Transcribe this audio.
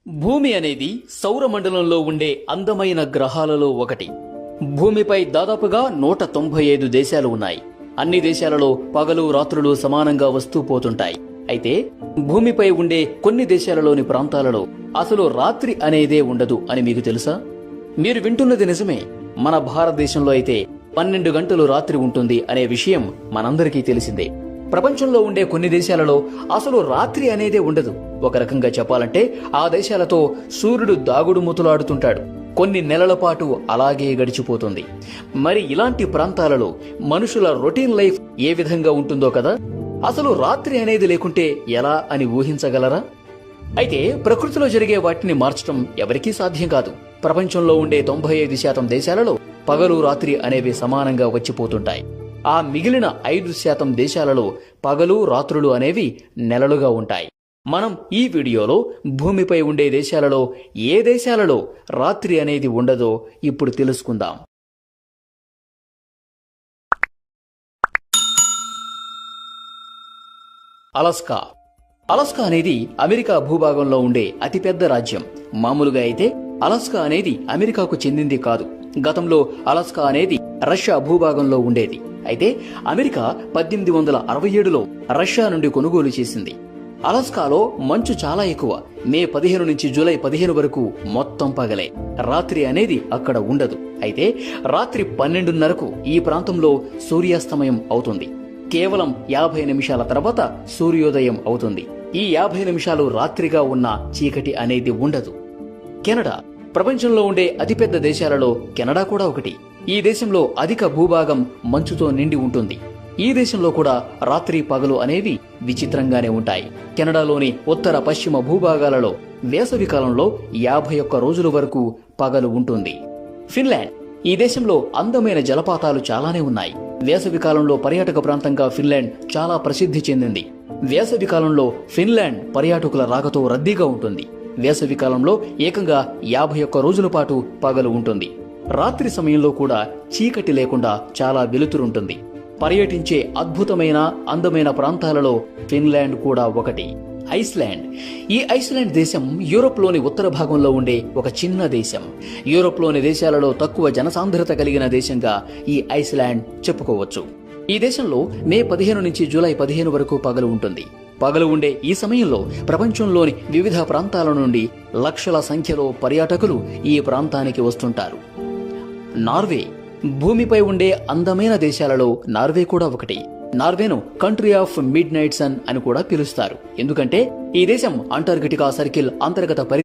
భూమి అనేది సౌరమండలంలో ఉండే అందమైన గ్రహాలలో ఒకటి. భూమిపై దాదాపుగా 195 దేశాలు ఉన్నాయి. అన్ని దేశాలలో పగలు రాత్రులు సమానంగా వస్తూ పోతుంటాయి. అయితే భూమిపై ఉండే కొన్ని దేశాలలోని ప్రాంతాలలో అసలు రాత్రి అనేదే ఉండదు అని మీకు తెలుసా? మీరు వింటున్నది నిజమే. మన భారతదేశంలో అయితే 12 గంటలు రాత్రి ఉంటుంది అనే విషయం మనందరికీ తెలిసిందే. ప్రపంచంలో ఉండే కొన్ని దేశాలలో అసలు రాత్రి అనేదే ఉండదు. ఒక రకంగా చెప్పాలంటే ఆ దేశాలతో సూర్యుడు దాగుడు మూతలాడుతుంటాడు. కొన్ని నెలల పాటు అలాగే గడిచిపోతుంది. మరి ఇలాంటి ప్రాంతాలలో మనుషుల రొటీన్ లైఫ్ ఏ విధంగా ఉంటుందో కదా. అసలు రాత్రి అనేది లేకుంటే ఎలా అని ఊహించగలరా? అయితే ప్రకృతిలో జరిగే వాటిని మార్చడం ఎవరికీ సాధ్యం కాదు. ప్రపంచంలో ఉండే 95% దేశాలలో పగలు రాత్రి అనేవి సమానంగా వచ్చిపోతుంటాయి. ఆ మిగిలిన 5% దేశాలలో పగలు రాత్రులు అనేవి నెలలుగా ఉంటాయి. మనం ఈ వీడియోలో భూమిపై ఉండే దేశాలలో ఏ దేశాలలో రాత్రి అనేది ఉండదో ఇప్పుడు తెలుసుకుందాం. అలస్కా. అలస్కా అనేది అమెరికా భూభాగంలో ఉండే అతిపెద్ద రాజ్యం. మామూలుగా అయితే అలస్కా అనేది అమెరికాకు చెందింది కాదు. గతంలో అలస్కా అనేది రష్యా భూభాగంలో ఉండేది. అయితే అమెరికా 1867లో రష్యా నుండి కొనుగోలు చేసింది. అలస్కాలో మంచు చాలా ఎక్కువ. మే 15 నుంచి జూలై 15 వరకు మొత్తం పగలే. రాత్రి అనేది అక్కడ ఉండదు. అయితే రాత్రి 12:30కు ఈ ప్రాంతంలో సూర్యాస్తమయం అవుతుంది. కేవలం 50 నిమిషాల తర్వాత సూర్యోదయం అవుతుంది. ఈ 50 నిమిషాలు రాత్రిగా ఉన్న చీకటి అనేది ఉండదు. కెనడా. ప్రపంచంలో ఉండే అతిపెద్ద దేశాలలో కెనడా కూడా ఒకటి. ఈ దేశంలో అధిక భూభాగం మంచుతో నిండి ఉంటుంది. ఈ దేశంలో కూడా రాత్రి పగలు అనేవి విచిత్రంగానే ఉంటాయి. కెనడాలోని ఉత్తర పశ్చిమ భూభాగాలలో వేసవి కాలంలో 51 రోజుల వరకు పగలు ఉంటుంది. ఫిన్లాండ్. ఈ దేశంలో అందమైన జలపాతాలు చాలానే ఉన్నాయి. వేసవి కాలంలో పర్యాటక ప్రాంతంగా ఫిన్లాండ్ చాలా ప్రసిద్ధి చెందింది. వేసవి కాలంలో ఫిన్లాండ్ పర్యాటకుల రాకతో రద్దీగా ఉంటుంది. వేసవి కాలంలో ఏకంగా 51 రోజుల పాటు పగలు ఉంటుంది. రాత్రి సమయంలో కూడా చీకటి లేకుండా చాలా వెలుతురుంటుంది. పర్యటించే అద్భుతమైన అందమైన ప్రాంతాలలో ఫిన్లాండ్ కూడా ఒకటి. ఐస్లాండ్. ఈ ఐస్లాండ్ దేశం యూరోప్లోని ఉత్తర భాగంలో ఉండే ఒక చిన్న దేశం. యూరోప్లోని దేశాలలో తక్కువ జనసాంద్రత కలిగిన దేశంగా ఈ ఐస్లాండ్ చెప్పుకోవచ్చు. ఈ దేశంలో మే 15 నుంచి జూలై 15 వరకు పగలు ఉంటుంది. పగలు ఉండే ఈ సమయంలో ప్రపంచంలోని వివిధ ప్రాంతాల నుండి లక్షల సంఖ్యలో పర్యాటకులు ఈ ప్రాంతానికి వస్తుంటారు. నార్వే. భూమిపై ఉండే అందమైన దేశాలలో నార్వే కూడా ఒకటి. నార్వేను country of midnight sun అని కూడా పిలుస్తారు. ఎందుకంటే ఈ దేశం అంటార్కిటికా సర్కిల్ అంతర్గత